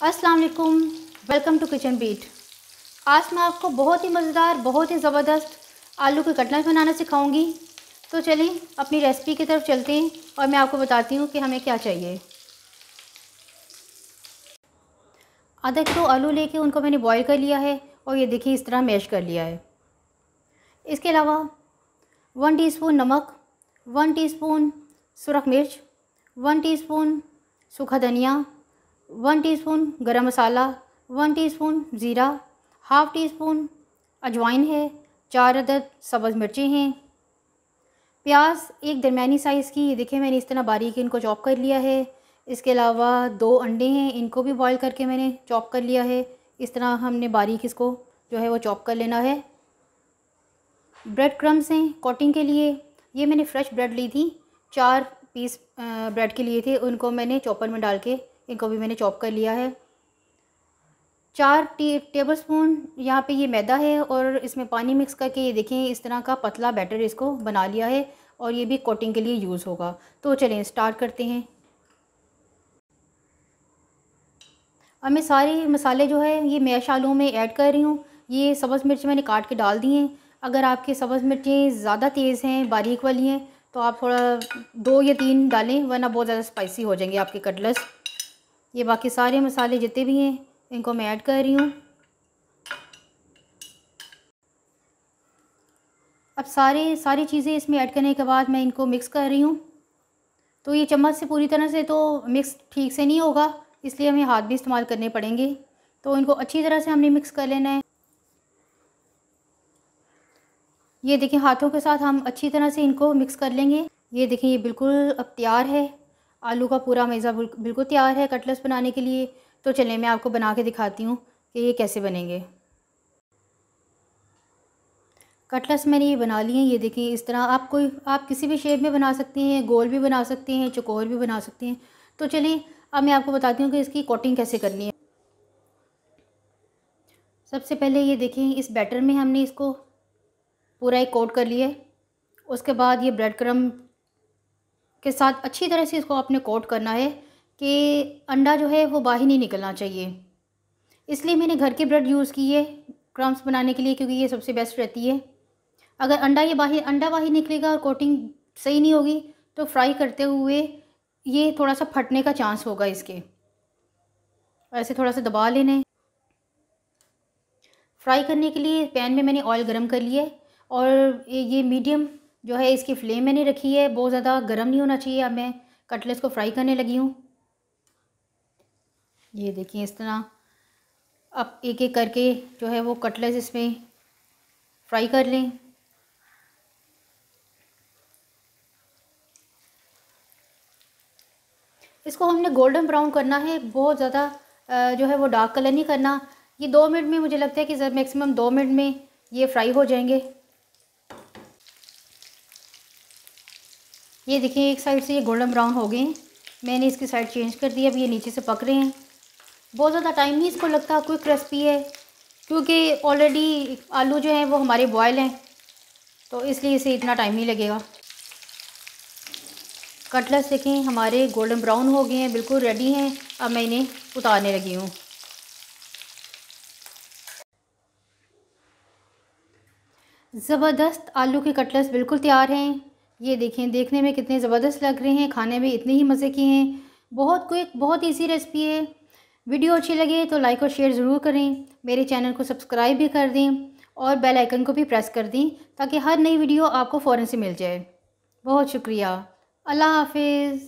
अस्सलाम वालेकुम, welcome to kitchen beat. आज मैं आपको बहुत ही मज़ेदार, बहुत ही ज़बरदस्त आलू के कटलेट बनाना सिखाऊंगी। तो चलिए अपनी रेसिपी की तरफ चलते हैं और मैं आपको बताती हूँ कि हमें क्या चाहिए। आधा किलो आलू लेके उनको मैंने बॉईल कर लिया है और ये देखिए इस तरह मैश कर लिया है। इसके अलावा 1 टीस्पून नमक, 1 टीस्पून सुरख मिर्च, 1 टीस्पून सूखा धनिया, 1 टीस्पून गरम मसाला, 1 टीस्पून ज़ीरा, हाफ़ टी स्पून अजवाइन है, 4 अदद सब्ज़ मिर्चें हैं, प्याज एक दरमियानी साइज़ की, ये देखिए मैंने इस तरह बारीक इनको चॉप कर लिया है। इसके अलावा 2 अंडे हैं, इनको भी बॉईल करके मैंने चॉप कर लिया है। इस तरह हमने बारीक इसको जो है वो चॉप कर लेना है। ब्रेड क्रम्स हैं कोटिंग के लिए, ये मैंने फ़्रेश ब्रेड ली थी, 4 पीस ब्रेड के लिए थे, उनको मैंने चॉपर में डाल के इनको भी मैंने चॉप कर लिया है। 4 टेबल स्पून यहाँ पे ये मैदा है और इसमें पानी मिक्स करके ये देखें इस तरह का पतला बैटर इसको बना लिया है और ये भी कोटिंग के लिए यूज़ होगा। तो चलें स्टार्ट करते हैं। अब मैं सारे मसाले जो है ये मैश आलू में ऐड कर रही हूँ। ये सब्ज़ मिर्च मैंने काट के डाल दी हैं। अगर आपके सब्ज़ मिर्चें ज़्यादा तेज़ हैं, बारीक वाली हैं, तो आप थोड़ा 2 या 3 डालें, वरना बहुत ज़्यादा स्पाइसी हो जाएंगे आपके कटलेट्स। ये बाकी सारे मसाले जितने भी हैं इनको मैं ऐड कर रही हूँ। अब सारी चीज़ें इसमें ऐड करने के बाद मैं इनको मिक्स कर रही हूँ। तो ये चम्मच से पूरी तरह से तो मिक्स ठीक से नहीं होगा, इसलिए हमें हाथ भी इस्तेमाल करने पड़ेंगे। तो इनको अच्छी तरह से हमने मिक्स कर लेना है। ये देखिए हाथों के साथ हम अच्छी तरह से इनको मिक्स कर लेंगे। ये देखिए ये बिल्कुल अब तैयार है, आलू का पूरा मेज़ा बिल्कुल तैयार है कटलेट्स बनाने के लिए। तो चलें मैं आपको बना के दिखाती हूँ कि ये कैसे बनेंगे। कटलेट्स मैंने ये बना लिए हैं। ये देखिए इस तरह आप किसी भी शेप में बना सकते हैं, गोल भी बना सकते हैं, चौकोर भी बना सकते हैं। तो चलिए अब मैं आपको बताती हूँ कि इसकी कोटिंग कैसे करनी है। सबसे पहले ये देखिए इस बैटर में हमने इसको पूरा एक कोट कर लिया है। उसके बाद ये ब्रेड क्रम्ब के साथ अच्छी तरह से इसको आपने कोट करना है कि अंडा जो है वो बाहर नहीं निकलना चाहिए। इसलिए मैंने घर की ब्रेड यूज़ की है क्रम्ब्स बनाने के लिए, क्योंकि ये सबसे बेस्ट रहती है। अगर अंडा बाहर निकलेगा और कोटिंग सही नहीं होगी तो फ्राई करते हुए ये थोड़ा सा फटने का चांस होगा इसके। ऐसे थोड़ा सा दबा लेना है। फ्राई करने के लिए पैन में मैंने ऑयल गरम कर लिया है और ये मीडियम जो है इसकी फ्लेम मैंने रखी है, बहुत ज़्यादा गर्म नहीं होना चाहिए। अब मैं कटलेट्स को फ्राई करने लगी हूँ। ये देखिए इस तरह अब एक एक करके जो है वो कटलेट्स इसमें फ्राई कर लें। इसको हमने गोल्डन ब्राउन करना है, बहुत ज़्यादा जो है वो डार्क कलर नहीं करना। ये 2 मिनट में मुझे लगता है कि मैक्सिमम 2 मिनट में ये फ्राई हो जाएंगे। ये देखिए एक साइड से ये गोल्डन ब्राउन हो गए हैं, मैंने इसकी साइड चेंज कर दी। अब ये नीचे से पक रहे हैं। बहुत ज़्यादा टाइम नहीं इसको लगता, क्विक रेसिपी है, क्योंकि ऑलरेडी आलू जो हैं वो हमारे बॉयल हैं, तो इसलिए इसे इतना टाइम नहीं लगेगा। कटलेट्स देखें हमारे गोल्डन ब्राउन हो गए हैं, बिल्कुल रेडी हैं। अब मैं इन्हें उतारने लगी हूँ। ज़बरदस्त आलू के कटलेट्स बिल्कुल तैयार हैं। ये देखें देखने में कितने ज़बरदस्त लग रहे हैं, खाने में इतने ही मज़े के हैं। बहुत क्विक, बहुत इजी रेसिपी है। वीडियो अच्छी लगे तो लाइक और शेयर ज़रूर करें। मेरे चैनल को सब्सक्राइब भी कर दें और बेल आइकन को भी प्रेस कर दें ताकि हर नई वीडियो आपको फ़ौरन से मिल जाए। बहुत शुक्रिया। अल्लाह हाफिज़।